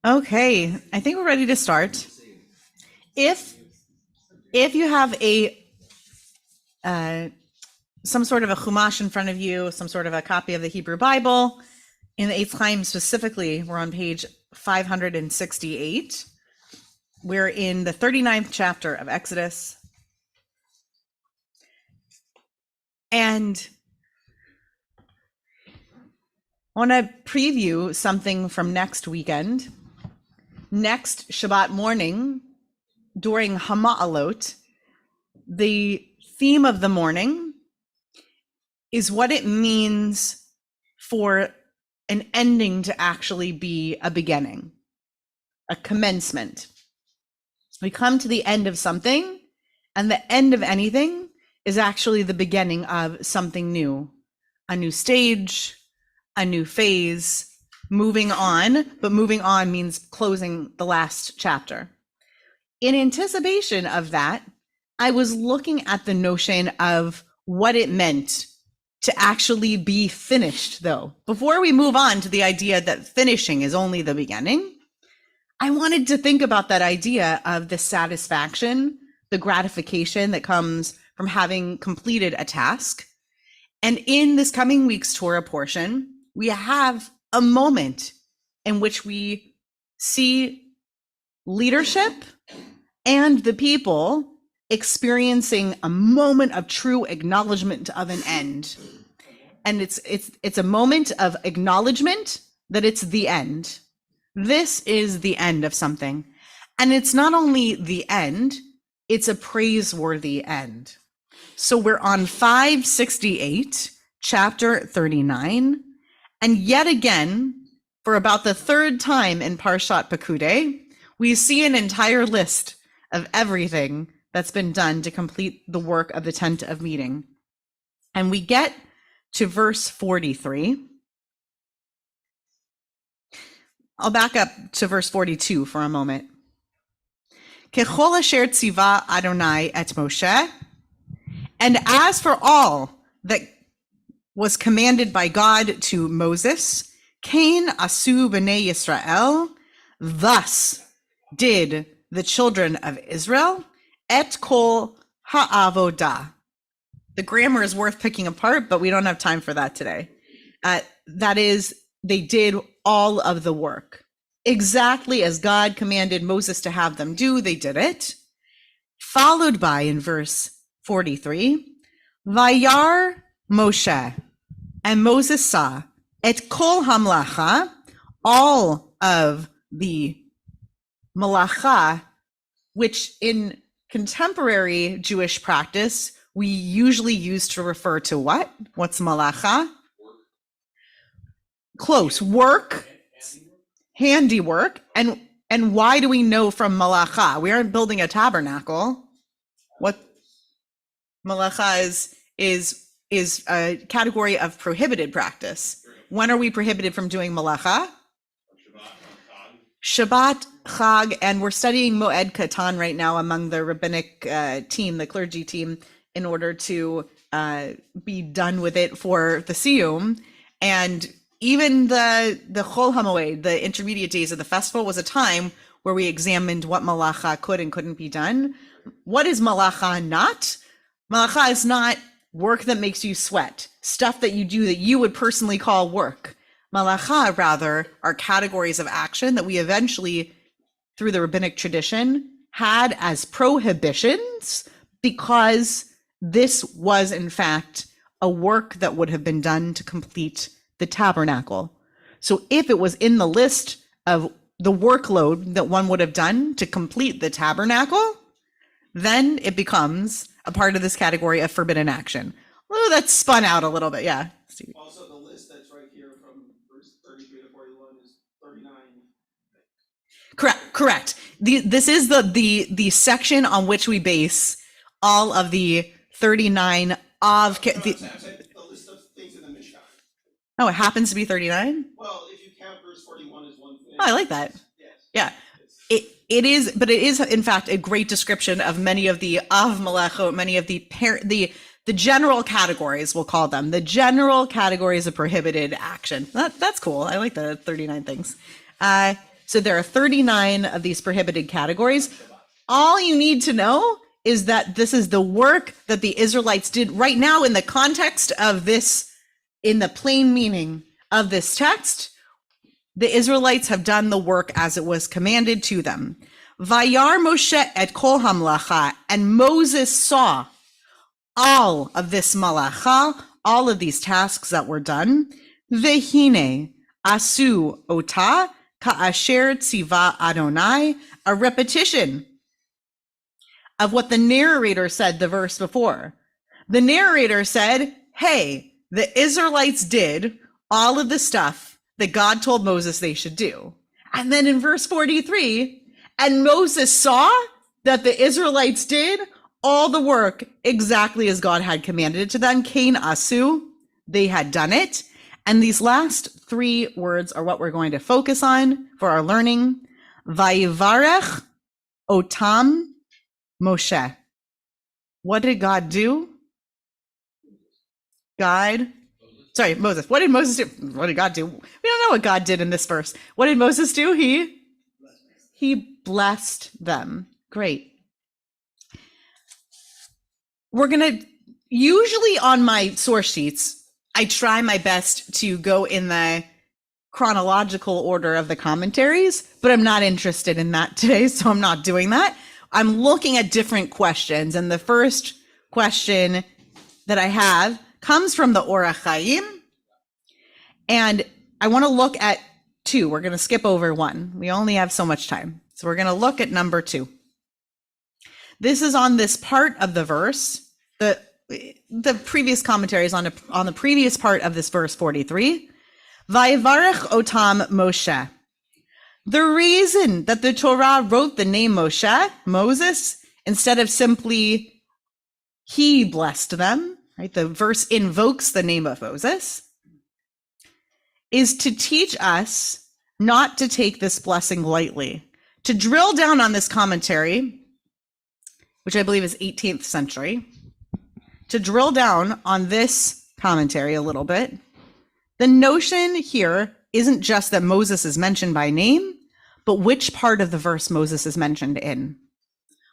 Okay, I think we're ready to start. If you have some sort of a chumash in front of you, some sort of a copy of the Hebrew Bible, in the Eitz Chaim specifically, we're on page 568. We're in the 39th chapter of Exodus. And I want to preview something from next weekend. Next Shabbat morning, during Hama'alot, the theme of the morning is what it means for an ending to actually be a beginning, a commencement. We come to the end of something, and the end of anything is actually the beginning of something new, a new stage, a new phase, moving on, but moving on means closing the last chapter. In anticipation of that, I was looking at the notion of what it meant to actually be finished, though. Before we move on to the idea that finishing is only the beginning, I wanted to think about that idea of the satisfaction, the gratification that comes from having completed a task. And in this coming week's Torah portion, we have a moment in which we see leadership and the people experiencing a moment of true acknowledgement of an end. And it's a moment of acknowledgement that it's the end. This is the end of something. And it's not only the end, it's a praiseworthy end. So we're on 568, chapter 39. And yet again, for about the third time in Parshat Pekudai, we see an entire list of everything that's been done to complete the work of the tent of meeting. And we get to verse 43. I'll back up to verse 42 for a moment. Kechol asher tziva Adonai et Moshe, and as for all that was commanded by God to Moses, Kain asu b'nei Yisrael, thus did the children of Israel, et kol ha'avodah. The grammar is worth picking apart, but we don't have time for that today. That is, they did all of the work. Exactly as God commanded Moses to have them do, they did it. Followed by, in verse 43, Vayar Moshe, and Moses saw, et kol hamlacha, all of the malacha, which in contemporary Jewish practice, we usually use to refer to what? What's malacha? Close. Work, handiwork. And why do we know from malacha? We aren't building a tabernacle. What malacha is a category of prohibited practice. When are we prohibited from doing malacha? Shabbat, Chag, and we're studying Moed Katan right now among the rabbinic team, the clergy team, in order to be done with it for the Siyum. And even the Chol HaMoed, the intermediate days of the festival, was a time where we examined what malacha could and couldn't be done. What is malacha not? Malacha is not work that makes you sweat, stuff that you do that you would personally call work. Malacha, rather, are categories of action that we eventually, through the rabbinic tradition, had as prohibitions because this was, in fact, a work that would have been done to complete the tabernacle. So if it was in the list of the workload that one would have done to complete the tabernacle, then it becomes a part of this category of forbidden action. Oh, that's spun out a little bit, yeah. Steve. Also, the list that's right here from verse 33 to 41 is 39. Correct. This is the section on which we base all of the 39 of the list of things in the Mishkan. Oh, it happens to be 39? Well, if you count verse 41 as one thing. Oh, I like that. Yes. Yeah. It is in fact a great description of many of the av malachot, many of the the general categories, we'll call them, the general categories of prohibited action. That's cool. I like the 39 things. So there are 39 of these prohibited categories. All you need to know is that this is the work that the Israelites did right now in the context of this, in the plain meaning of this text. The Israelites have done the work as it was commanded to them. Vayar Moshe et kol hamlacha, and Moses saw all of this malacha, all of these tasks that were done. Vehine asu ota ka'asher tziva Adonai, a repetition of what the narrator said the verse before. The narrator said, hey, the Israelites did all of the stuff that God told Moses they should do. And then in verse 43, and Moses saw that the Israelites did all the work exactly as God had commanded it to them. Kain asu, they had done it. And these last three words are what we're going to focus on for our learning. Vayivarech otam Moshe. What did God do? Moses. What did Moses do? What did God do? We don't know what God did in this verse. What did Moses do? He blessed them. Great. We're going to, usually on my source sheets, I try my best to go in the chronological order of the commentaries, but I'm not interested in that today, so I'm not doing that. I'm looking at different questions, and the first question that I have comes from the Orach Chaim, and I want to look at two. We're going to skip over one. We only have so much time, so we're going to look at number 2. This is on this part of the verse. The previous commentaries on the previous part of this verse 43. Vayivarech otam Moshe. The reason that the Torah wrote the name Moshe, Moses, instead of simply he blessed them, right? The verse invokes the name of Moses, is to teach us not to take this blessing lightly. To drill down on this commentary, which I believe is 18th century, to drill down on this commentary a little bit, the notion here isn't just that Moses is mentioned by name, but which part of the verse Moses is mentioned in.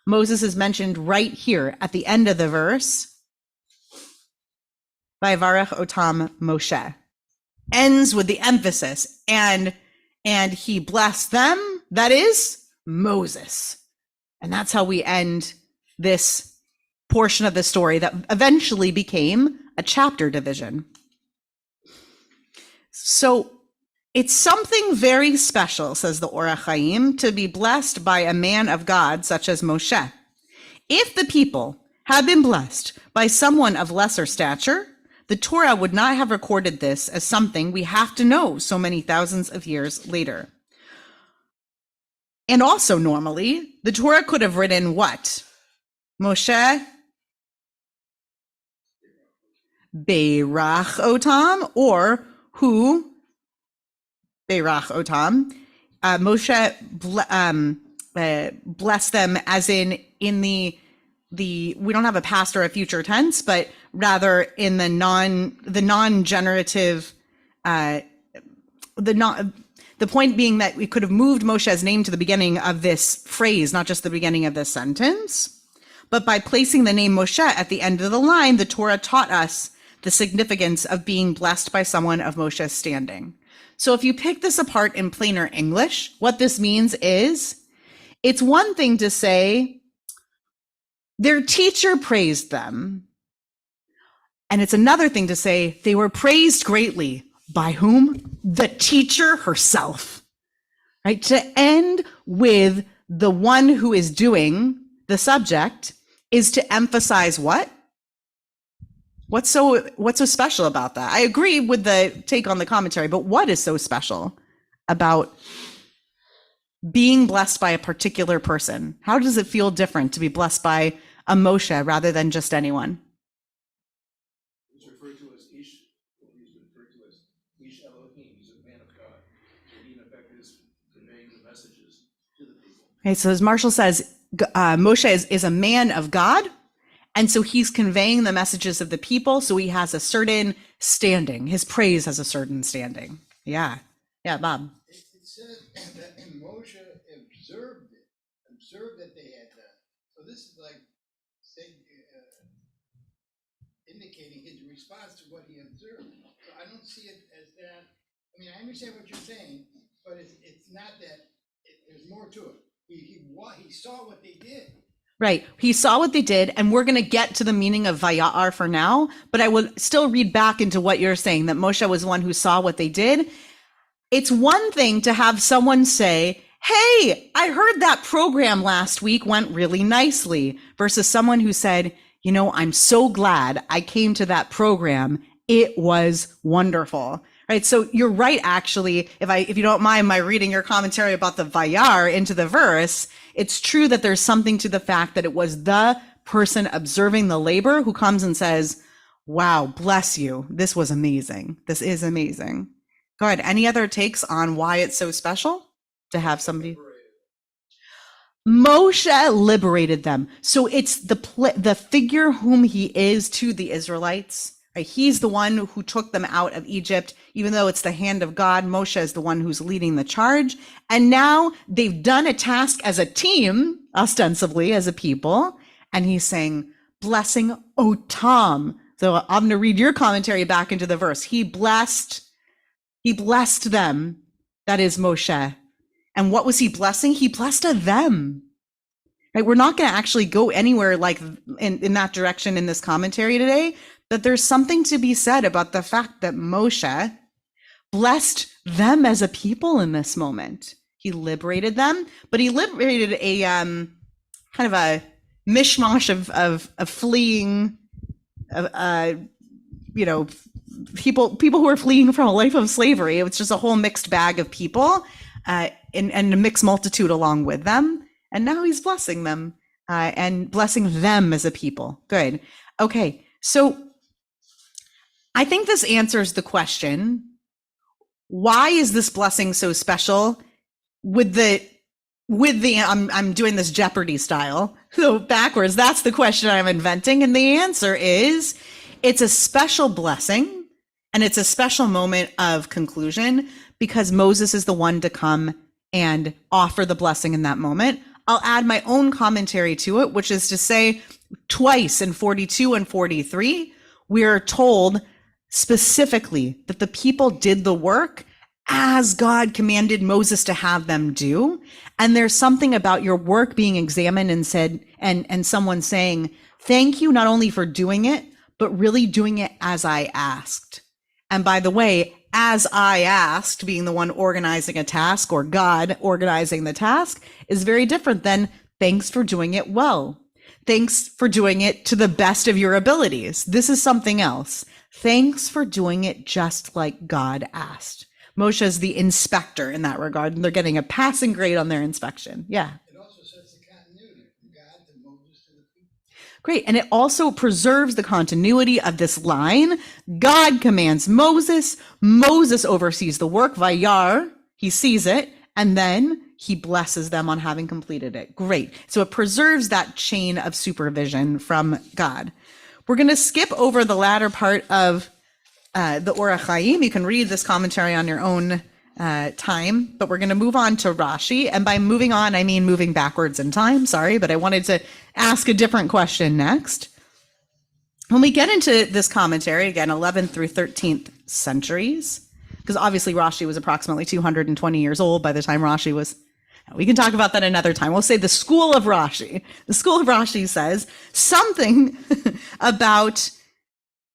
Moses is mentioned right here at the end of the verse. Vayivarech otam Moshe. Ends with the emphasis, and he blessed them, that is Moses. And that's how we end this portion of the story that eventually became a chapter division. So it's something very special, says the Orach Chaim, to be blessed by a man of God such as Moshe. If the people had been blessed by someone of lesser stature, the Torah would not have recorded this as something we have to know so many thousands of years later. And also normally, the Torah could have written what? Moshe Beirach Otam, or who Beirach Otam. Moshe blessed them, as in the we don't have a past or a future tense, but rather in the non-generative, the point being that we could have moved Moshe's name to the beginning of this phrase, not just the beginning of this sentence. But by placing the name Moshe at the end of the line, the Torah taught us the significance of being blessed by someone of Moshe's standing. So if you pick this apart in plainer English, what this means is, it's one thing to say their teacher praised them. And it's another thing to say they were praised greatly. By whom? The teacher herself. Right? To end with the one who is doing the subject is to emphasize what? What's so special about that? I agree with the take on the commentary, but what is so special about being blessed by a particular person? How does it feel different to be blessed by a Moshe rather than just anyone? He's referred to as Ish, he's referred to as Ish Elohim, he's a man of God. So he in effect is conveying the messages to the people. Okay, so as Marshall says, Moshe is a man of God, And so he's conveying the messages of the people. So he has a certain standing. His praise has a certain standing. Yeah. Yeah, Bob. It says that Moshe observed that they had done. So this is like indicating his response to what he observed. So I don't see it as that. I mean, I understand what you're saying, but it's not that. There's more to it. He saw what they did. Right. He saw what they did, and we're going to get to the meaning of Vaya'ar for now, but I will still read back into what you're saying, that Moshe was one who saw what they did. It's one thing to have someone say, hey, I heard that program last week went really nicely, versus someone who said, you know, I'm so glad I came to that program. It was wonderful. Right. So you're right, actually, if you don't mind my reading your commentary about the Vayar into the verse, it's true that there's something to the fact that it was the person observing the labor who comes and says, wow, bless you. This was amazing. This is amazing. Go ahead. Any other takes on why it's so special to have somebody? Moshe liberated them. So it's the figure whom he is to the Israelites. Right? He's the one who took them out of Egypt, even though it's the hand of God. Moshe is the one who's leading the charge. And now they've done a task as a team, ostensibly as a people. And he's saying, blessing Otam. So I'm going to read your commentary back into the verse. He blessed them. That is Moshe. And what was he blessing? He blessed them. Right? We're not going to actually go anywhere like in that direction in this commentary today. But there's something to be said about the fact that Moshe blessed them as a people in this moment. He liberated them, but he liberated a kind of a mishmash of fleeing, people who are fleeing from a life of slavery. It was just a whole mixed bag of people, and a mixed multitude along with them. And now he's blessing them and blessing them as a people. Good. Okay. So I think this answers the question, why is this blessing so special with the I'm doing this Jeopardy style, so backwards, that's the question I'm inventing. And the answer is, it's a special blessing and it's a special moment of conclusion because Moses is the one to come and offer the blessing in that moment. I'll add my own commentary to it, which is to say twice in 42 and 43, we are told specifically that the people did the work as God commanded Moses to have them do. And there's something about your work being examined and said, and someone saying, thank you not only for doing it, but really doing it as I asked. And by the way, as I asked, being the one organizing a task or God organizing the task is very different than thanks for doing it well. Thanks for doing it to the best of your abilities. This is something else. Thanks for doing it just like God asked. Moshe is the inspector in that regard, and they're getting a passing grade on their inspection. Yeah. It also sets the continuity from God to Moses to the people. Great. And it also preserves the continuity of this line. God commands Moses. Moses oversees the work. Vayar, he sees it, and then he blesses them on having completed it. Great. So it preserves that chain of supervision from God. We're going to skip over the latter part of the Orach Chaim. You can read this commentary on your own time, but we're going to move on to Rashi. And by moving on, I mean moving backwards in time. Sorry, but I wanted to ask a different question next. When we get into this commentary, again, 11th through 13th centuries, because obviously Rashi was approximately 220 years old by the time Rashi was. We can talk about that another time. We'll say the school of Rashi. The school of Rashi says something about,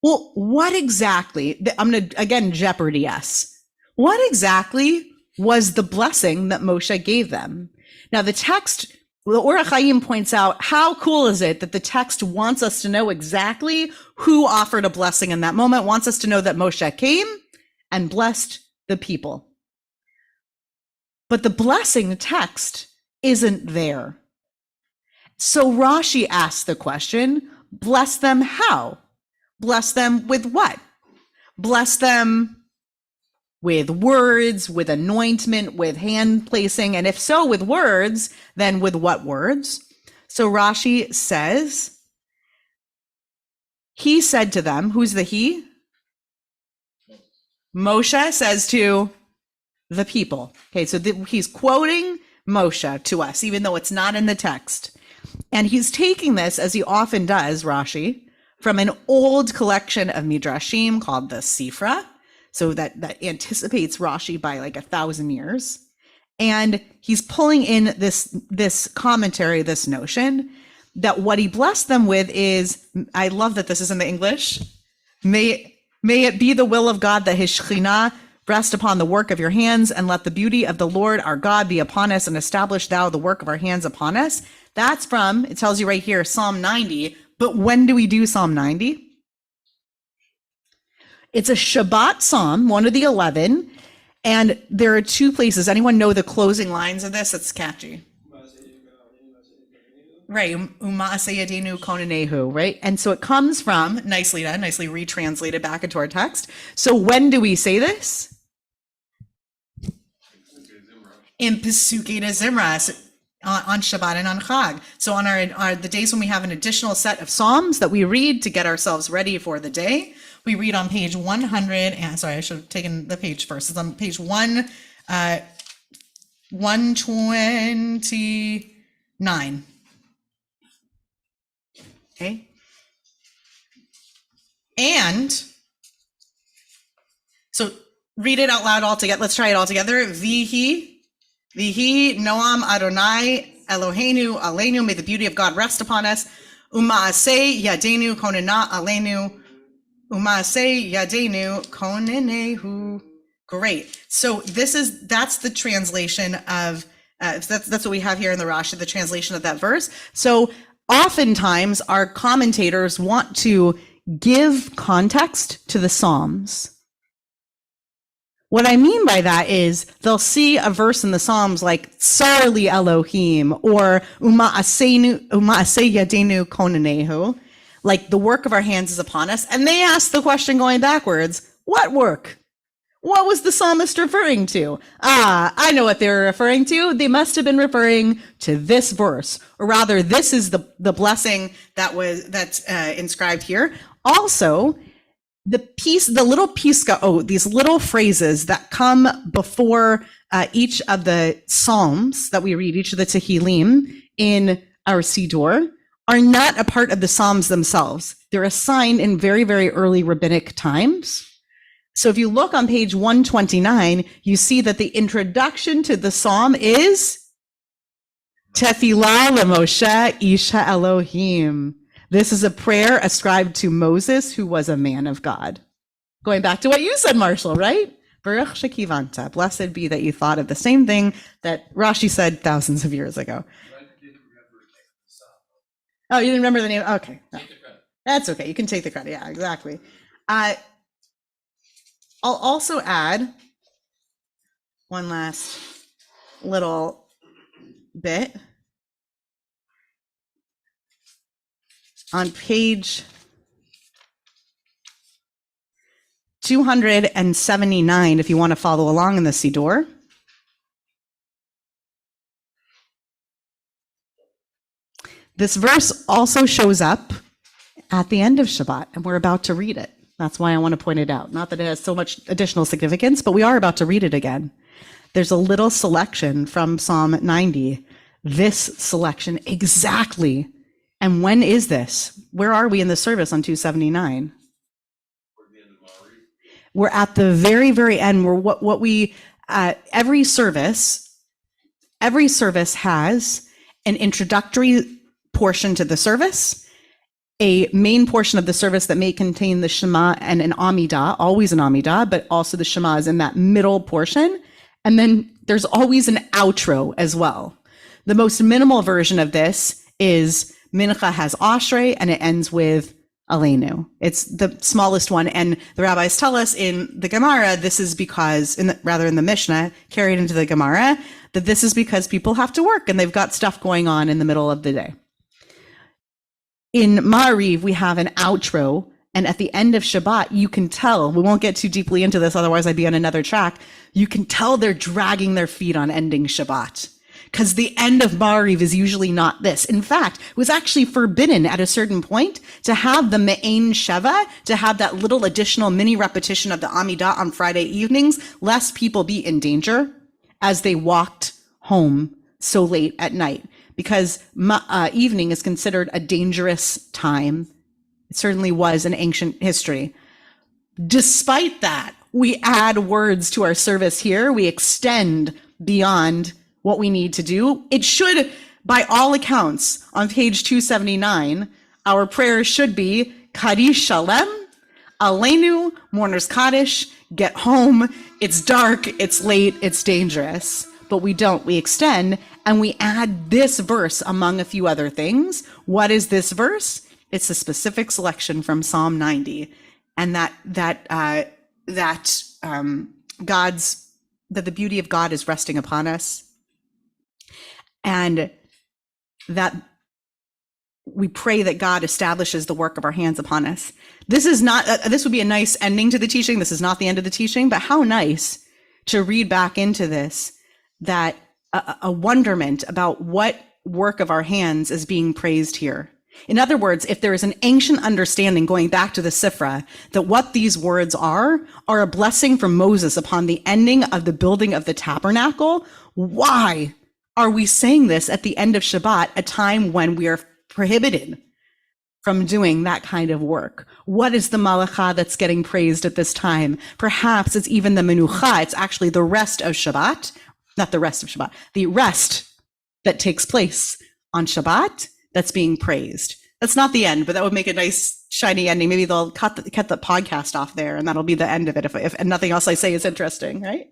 well, what exactly, I'm going to, again, Jeopardy us. What exactly was the blessing that Moshe gave them? Now, the text, the Orach Chaim points out, how cool is it that the text wants us to know exactly who offered a blessing in that moment, wants us to know that Moshe came and blessed the people. But the blessing text isn't there. So Rashi asks the question, bless them how? Bless them with what? Bless them with words, with anointment, with hand placing. And if so, with words, then with what words? So Rashi says, He said to them, who's the he? Moshe says to the people. Okay, so he's quoting Moshe to us, even though it's not in the text. And he's taking this, as he often does, Rashi, from an old collection of Midrashim called the Sifra. So that anticipates Rashi by like 1,000 years. And he's pulling in this commentary, this notion that what he blessed them with is, I love that this is in the English, may it be the will of God that his Shekhinah rest upon the work of your hands, and let the beauty of the Lord our God be upon us, and establish thou the work of our hands upon us. That's from, it tells you right here, Psalm 90. But when do we do Psalm 90? It's a Shabbat psalm, one of the 11. And there are two places. Anyone know the closing lines of this? It's catchy. Right, U'ma'aseh yadenu konanehu, right? And so it comes from, nicely done, nicely retranslated back into our text. So when do we say this? In Pesukei Zimra, on Shabbat and on Chag. So on our the days when we have an additional set of Psalms that we read to get ourselves ready for the day, we read on page 100, and sorry, I should have taken the page first. It's on page 129. Okay. And so read it out loud all together. Let's try it all together. Vihi Noam Adonai Eloheinu Aleinu. May the beauty of God rest upon us. U'ma'aseh yadenu konena aleinu. U'ma'aseh yadenu konenehu. Great. So that's the translation of that's what we have here in the Rashi, the translation of that verse. So oftentimes our commentators want to give context to the Psalms. What I mean by that is they'll see a verse in the Psalms like Sarli Elohim or U'ma'aseh yadenu konanehu, like the work of our hands is upon us. And they ask the question going backwards, what work? What was the psalmist referring to? I know what they were referring to. They must have been referring to this verse, or rather, this is the blessing that's inscribed here. Also, the little piska, these little phrases that come before each of the psalms that we read, each of the Tehillim in our Siddur, are not a part of the psalms themselves. They're assigned in very, very early rabbinic times. So if you look on page 129, you see that the introduction to the psalm is Tefillah LeMoshe Ish HaElohim. This is a prayer ascribed to Moses, who was a man of God. Going back to what you said, Marshall, right? Baruch shekivanta. Blessed be that you thought of the same thing that Rashi said thousands of years ago. Oh, you didn't remember the name? Okay. No. That's okay. You can take the credit. Yeah, exactly. I'll also add one last little bit. On page 279, if you want to follow along in the Siddur, this verse also shows up at the end of Shabbat, and we're about to read it. That's why I want to point it out. Not that it has so much additional significance, but we are about to read it again. There's a little selection from Psalm 90. This selection exactly. And when is this? Where are we in the service on 279? We're at the very, very end. We're what we every service has an introductory portion to the service, a main portion of the service that may contain the Shema and an Amidah, always an Amidah, but also the Shema is in that middle portion. And then there's always an outro as well. The most minimal version of this is Mincha has Ashrei, and it ends with Aleinu. It's the smallest one. And the rabbis tell us in the Gemara, this is because, in the Mishnah, carried into the Gemara, that this is because people have to work and they've got stuff going on in the middle of the day. In Ma'ariv, we have an outro, and at the end of Shabbat, you can tell, we won't get too deeply into this, otherwise I'd be on another track, you can tell they're dragging their feet on ending Shabbat. because the end of Ma'ariv is usually not this. In fact, it was actually forbidden at a certain point to have the Me'ain Sheva, to have that little additional mini repetition of the Amidah on Friday evenings, lest people be in danger as they walked home so late at night, because evening is considered a dangerous time. It certainly was in ancient history. Despite that, we add words to our service here. We extend beyond what we need to do. It should, by all accounts, on page 279, our prayer should be Kaddish Shalem, Aleinu, Mourner's Kaddish, get home. It's dark, it's late, it's dangerous. But we don't. We extend and we add this verse among a few other things. What is this verse? It's a specific selection from Psalm 90, and that the beauty of God is resting upon us, and that we pray that God establishes the work of our hands upon us. This is not. This would be a nice ending to the teaching. This is not the end of the teaching, but how nice to read back into this, that a wonderment about what work of our hands is being praised here. In other words, if there is an ancient understanding going back to the Sifra that what these words are a blessing from Moses upon the ending of the building of the tabernacle, why are we saying this at the end of Shabbat, a time when we are prohibited from doing that kind of work? What is the malacha that's getting praised at this time? Perhaps it's even the menucha. It's actually the rest of Shabbat, not the rest of Shabbat, the rest that takes place on Shabbat that's being praised. That's not the end, but that would make a nice shiny ending. Maybe they'll cut the podcast off there, and that'll be the end of it. If and nothing else I say is interesting, right?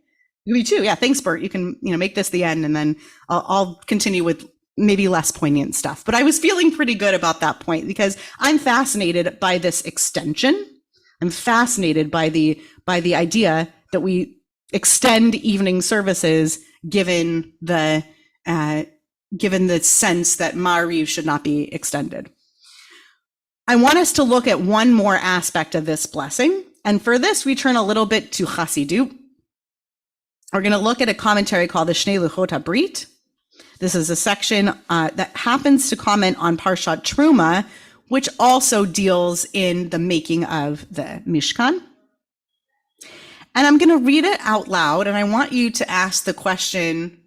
Me too. Yeah. Thanks, Bert. You can make this the end, and then I'll continue with maybe less poignant stuff. But I was feeling pretty good about that point because I'm fascinated by this extension. I'm fascinated by the idea that we extend evening services given the sense that Ma'ariv should not be extended. I want us to look at one more aspect of this blessing. And for this, we turn a little bit to Chassidut. We're going to look at a commentary called the Shnei Luchot HaBrit. This is a section that happens to comment on Parshat Truma, which also deals in the making of the Mishkan. And I'm going to read it out loud, and I want you to ask the question.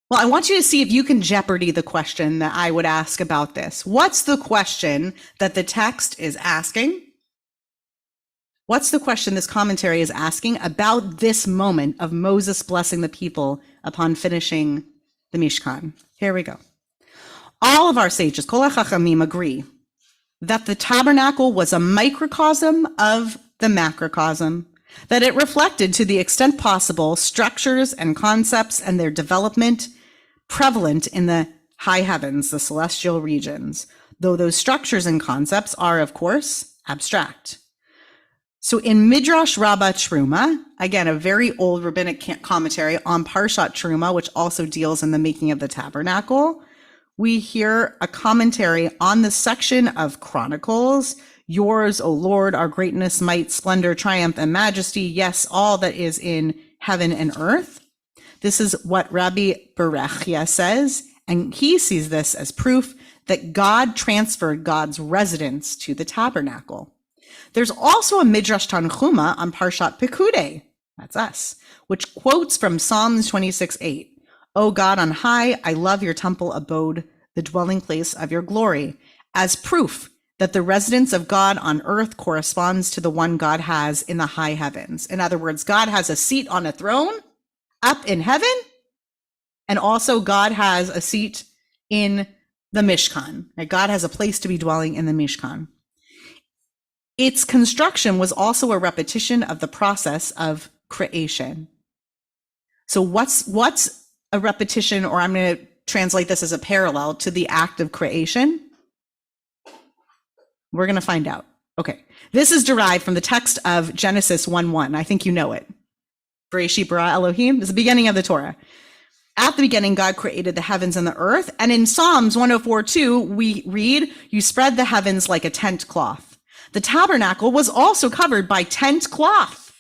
Well, I want you to see if you can jeopardy the question that I would ask about this. What's the question that the text is asking? What's the question this commentary is asking about this moment of Moses blessing the people upon finishing the Mishkan? Here we go. All of our sages, Kol HaChachamim, agree that the tabernacle was a microcosm of the macrocosm, that it reflected to the extent possible structures and concepts and their development prevalent in the high heavens, the celestial regions, though those structures and concepts are, of course, abstract. So in Midrash Rabbah Truma, again, a very old rabbinic commentary on Parshat Truma, which also deals in the making of the tabernacle, we hear a commentary on the section of Chronicles. Yours, O Lord, our greatness, might, splendor, triumph, and majesty. Yes, all that is in heaven and earth. This is what Rabbi Berechia says, and he sees this as proof that God transferred God's residence to the tabernacle. There's also a Midrash Tanchuma on Parshat Pekudai, that's us, which quotes from Psalms 26:8. O God on high, I love your temple abode, the dwelling place of your glory, as proof that the residence of God on earth corresponds to the one God has in the high heavens. In other words, God has a seat on a throne up in heaven, and also God has a seat in the Mishkan. Right? God has a place to be dwelling in the Mishkan. Its construction was also a repetition of the process of creation. So what's a repetition, or I'm going to translate this as a parallel to the act of creation? We're going to find out. Okay. This is derived from the text of Genesis 1:1. I think you know it. Bereshit bara Elohim is the beginning of the Torah. At the beginning, God created the heavens and the earth. And in Psalms 104:2, we read, you spread the heavens like a tent cloth. The tabernacle was also covered by tent cloth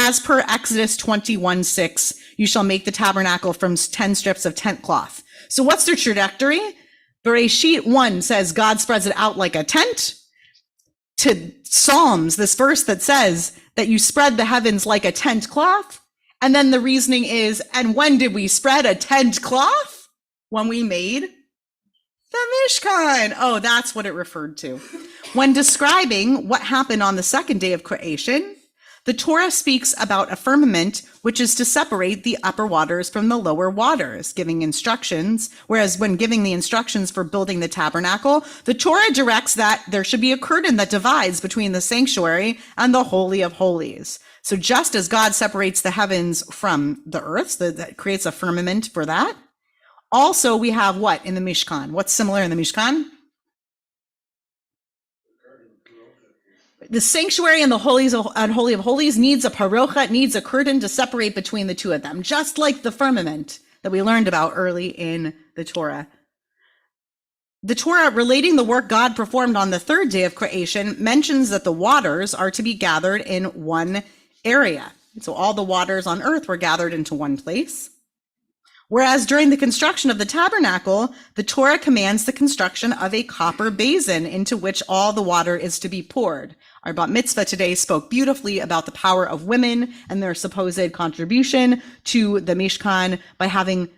as per Exodus 21:6, you shall make the tabernacle from 10 strips of tent cloth. So what's their trajectory? Bereshit 1 says God spreads it out like a tent, to Psalms, this verse that says that you spread the heavens like a tent cloth. And then the reasoning is, and when did we spread a tent cloth? When we made the Mishkan. Oh, that's what it referred to. When describing what happened on the second day of creation, the Torah speaks about a firmament, which is to separate the upper waters from the lower waters, giving instructions. Whereas when giving the instructions for building the tabernacle, the Torah directs that there should be a curtain that divides between the sanctuary and the Holy of Holies. So just as God separates the heavens from the earth, so that creates a firmament for that. Also, we have what in the Mishkan? What's similar in the Mishkan? The sanctuary and the Holy of Holies needs a parocha, needs a curtain to separate between the two of them, just like the firmament that we learned about early in the Torah. The Torah, relating the work God performed on the third day of creation, mentions that the waters are to be gathered in one area. So all the waters on earth were gathered into one place. Whereas during the construction of the tabernacle, the Torah commands the construction of a copper basin into which all the water is to be poured. Our bat mitzvah today spoke beautifully about the power of women and their supposed contribution to the Mishkan by having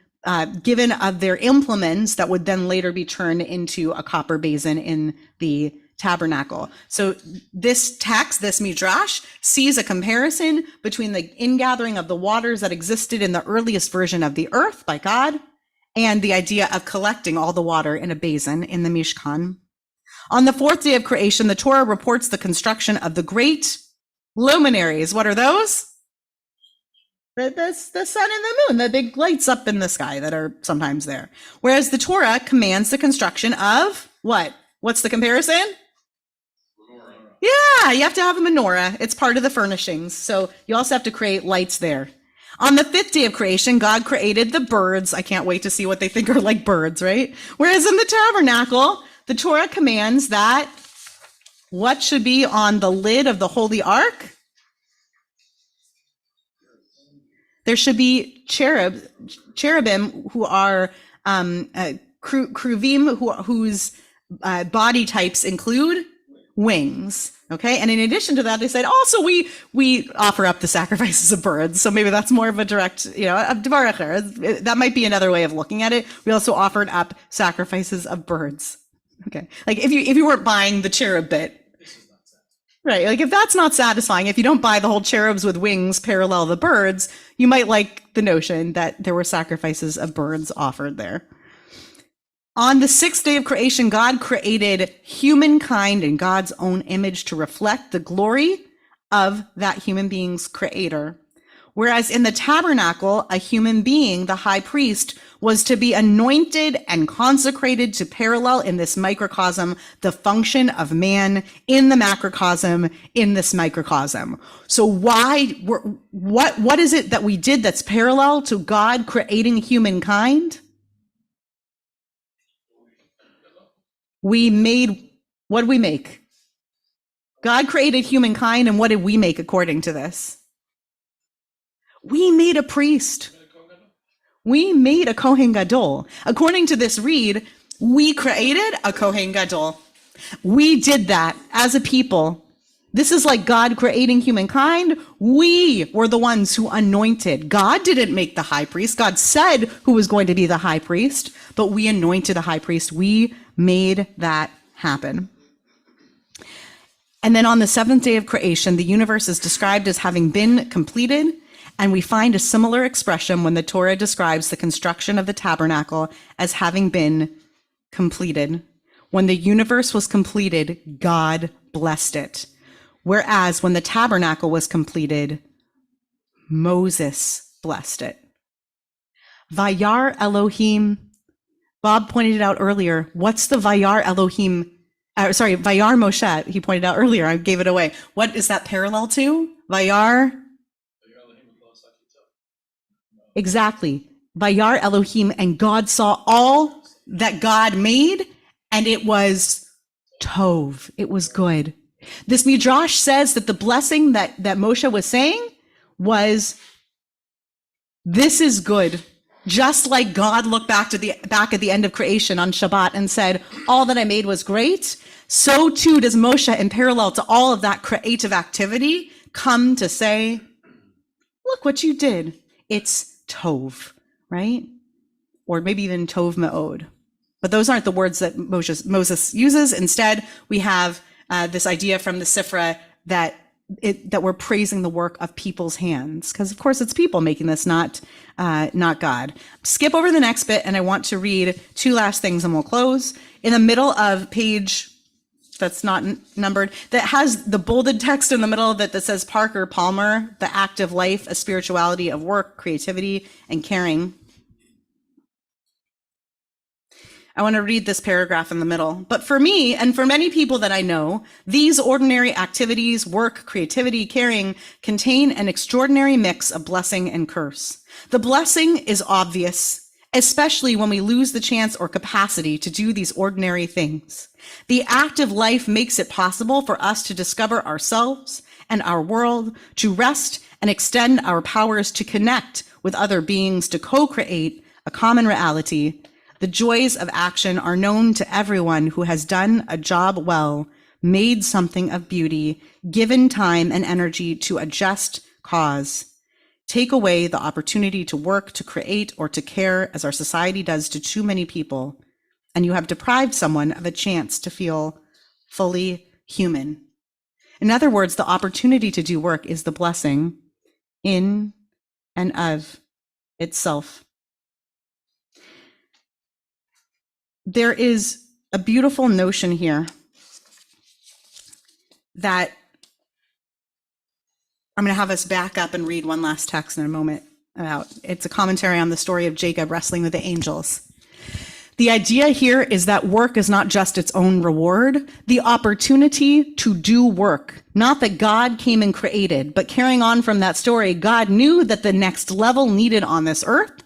given of their implements that would then later be turned into a copper basin in the tabernacle. So this text, this midrash, sees a comparison between the ingathering of the waters that existed in the earliest version of the earth by God and the idea of collecting all the water in a basin in the Mishkan. On the fourth day of creation, the Torah reports the construction of the great luminaries. What are those? The sun and the moon, the big lights up in the sky that are sometimes there. Whereas the Torah commands the construction of what? What's the comparison? Yeah, you have to have a menorah. It's part of the furnishings. So you also have to create lights there. On the fifth day of creation, God created the birds. I can't wait to see what they think are like birds, right? Whereas in the tabernacle, the Torah commands that what should be on the lid of the Holy Ark? There should be cherubim who are kruvim, whose body types include wings. Okay. And in addition to that, they said also we offer up the sacrifices of birds. So maybe that's more of a direct, a dvar acher. That might be another way of looking at it. We also offered up sacrifices of birds. Okay. Like if you weren't buying the cherub bit, right? Like if that's not satisfying, if you don't buy the whole cherubs with wings parallel the birds, you might like the notion that there were sacrifices of birds offered there. On the sixth day of creation, God created humankind in God's own image to reflect the glory of that human being's creator. Whereas in the tabernacle, a human being, the high priest, was to be anointed and consecrated to parallel in this microcosm the function of man in the macrocosm in this microcosm. So what is it that we did that's parallel to God creating humankind? What did we make? God created humankind, and what did we make according to this? We made a priest. We made a Kohen Gadol. According to this read, we created a Kohen Gadol. We did that as a people. This is like God creating humankind. We were the ones who anointed. God didn't make the high priest. God said who was going to be the high priest, but we anointed the high priest. We made that happen. And then on the seventh day of creation, the universe is described as having been completed. And we find a similar expression when the Torah describes the construction of the tabernacle as having been completed. When the universe was completed, God blessed it. Whereas when the tabernacle was completed, Moses blessed it. Vayar Elohim. Bob pointed it out earlier. What's the Vayar Elohim? Vayar Moshe. He pointed out earlier. I gave it away. What is that parallel to? Vayar. Exactly. Vayar Elohim, and God saw all that God made, and it was tov. It was good. This midrash says that the blessing that Moshe was saying was, this is good. Just like God looked back at the end of creation on Shabbat and said, all that I made was great, so too does Moshe, in parallel to all of that creative activity, come to say, look what you did. It's tov, right? Or maybe even tov me'od. But those aren't the words that Moses uses. Instead, we have this idea from the Sifra that we're praising the work of people's hands, because of course it's people making this, not God. Skip over the next bit, and I want to read two last things, and we'll close. In the middle of page that's not numbered, that has the bolded text in the middle of it that says Parker Palmer, the active life, a spirituality of work, creativity, and caring. I want to read this paragraph in the middle. But for me, and for many people that I know, these ordinary activities, work, creativity, caring, contain an extraordinary mix of blessing and curse. The blessing is obvious, especially when we lose the chance or capacity to do these ordinary things. The active life makes it possible for us to discover ourselves and our world, to rest and extend our powers to connect with other beings, to co-create a common reality. The joys of action are known to everyone who has done a job well, made something of beauty, given time and energy to a just cause. Take away the opportunity to work, to create, or to care, as our society does to too many people, and you have deprived someone of a chance to feel fully human. In other words, the opportunity to do work is the blessing in and of itself. There is a beautiful notion here that I'm going to have us back up and read one last text in a moment about. It's a commentary on the story of Jacob wrestling with the angels. The idea here is that work is not just its own reward, the opportunity to do work. Not that God came and created, but carrying on from that story, God knew that the next level needed on this earth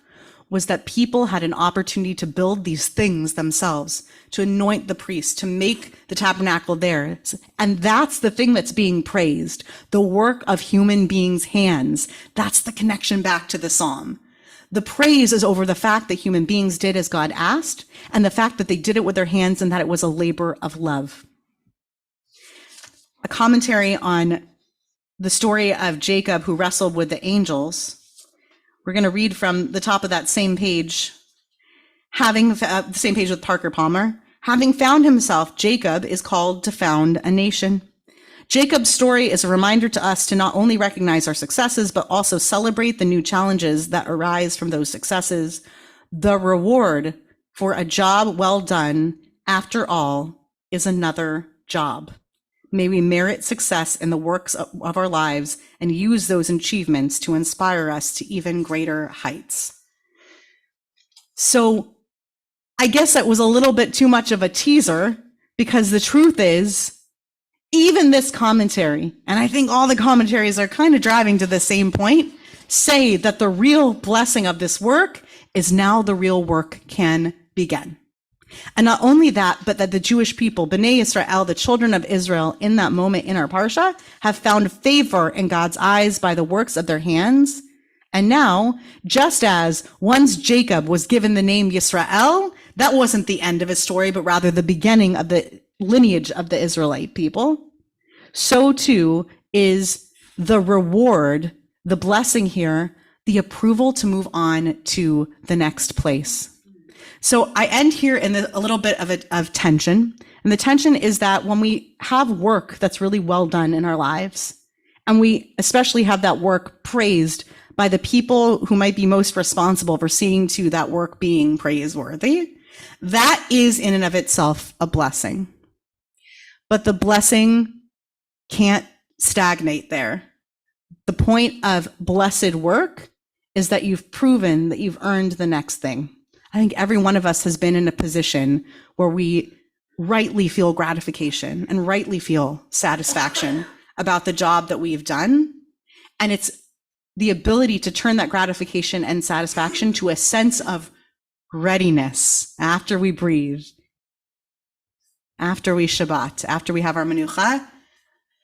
was that people had an opportunity to build these things themselves, to anoint the priests, to make the tabernacle theirs. And that's the thing that's being praised, the work of human beings' hands. That's the connection back to the psalm. The praise is over the fact that human beings did as God asked, and the fact that they did it with their hands and that it was a labor of love. A commentary on the story of Jacob who wrestled with the angels. We're going to read from the top of that same page, the same page with Parker Palmer. Having found himself, Jacob is called to found a nation. Jacob's story is a reminder to us to not only recognize our successes, but also celebrate the new challenges that arise from those successes. The reward for a job well done, after all, is another job. May we merit success in the works of our lives and use those achievements to inspire us to even greater heights. So I guess that was a little bit too much of a teaser, because the truth is, even this commentary, and I think all the commentaries are kind of driving to the same point, say that the real blessing of this work is now the real work can begin. And not only that, but that the Jewish people, Bnei Israel, the children of Israel, in that moment in our Parsha, have found favor in God's eyes by the works of their hands. And now, just as once Jacob was given the name Yisrael, that wasn't the end of his story, but rather the beginning of the lineage of the Israelite people. So too is the reward, the blessing here, the approval to move on to the next place. So I end here in a little bit of tension. And the tension is that when we have work that's really well done in our lives, and we especially have that work praised by the people who might be most responsible for seeing to that work being praiseworthy, that is in and of itself a blessing. But the blessing can't stagnate there. The point of blessed work is that you've proven that you've earned the next thing. I think every one of us has been in a position where we rightly feel gratification and rightly feel satisfaction about the job that we've done. And it's the ability to turn that gratification and satisfaction to a sense of readiness after we breathe, after we Shabbat, after we have our menucha,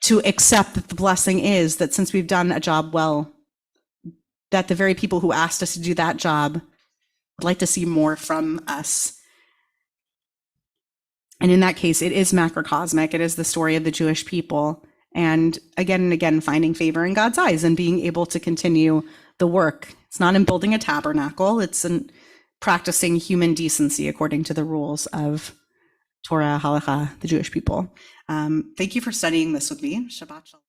to accept that the blessing is that since we've done a job well, that the very people who asked us to do that job would like to see more from us. And in that case, it is macrocosmic. It is the story of the Jewish people. And again, finding favor in God's eyes and being able to continue the work. It's not in building a tabernacle. It's in practicing human decency according to the rules of Torah, Halakha, the Jewish people. Thank you for studying this with me. Shabbat shalom.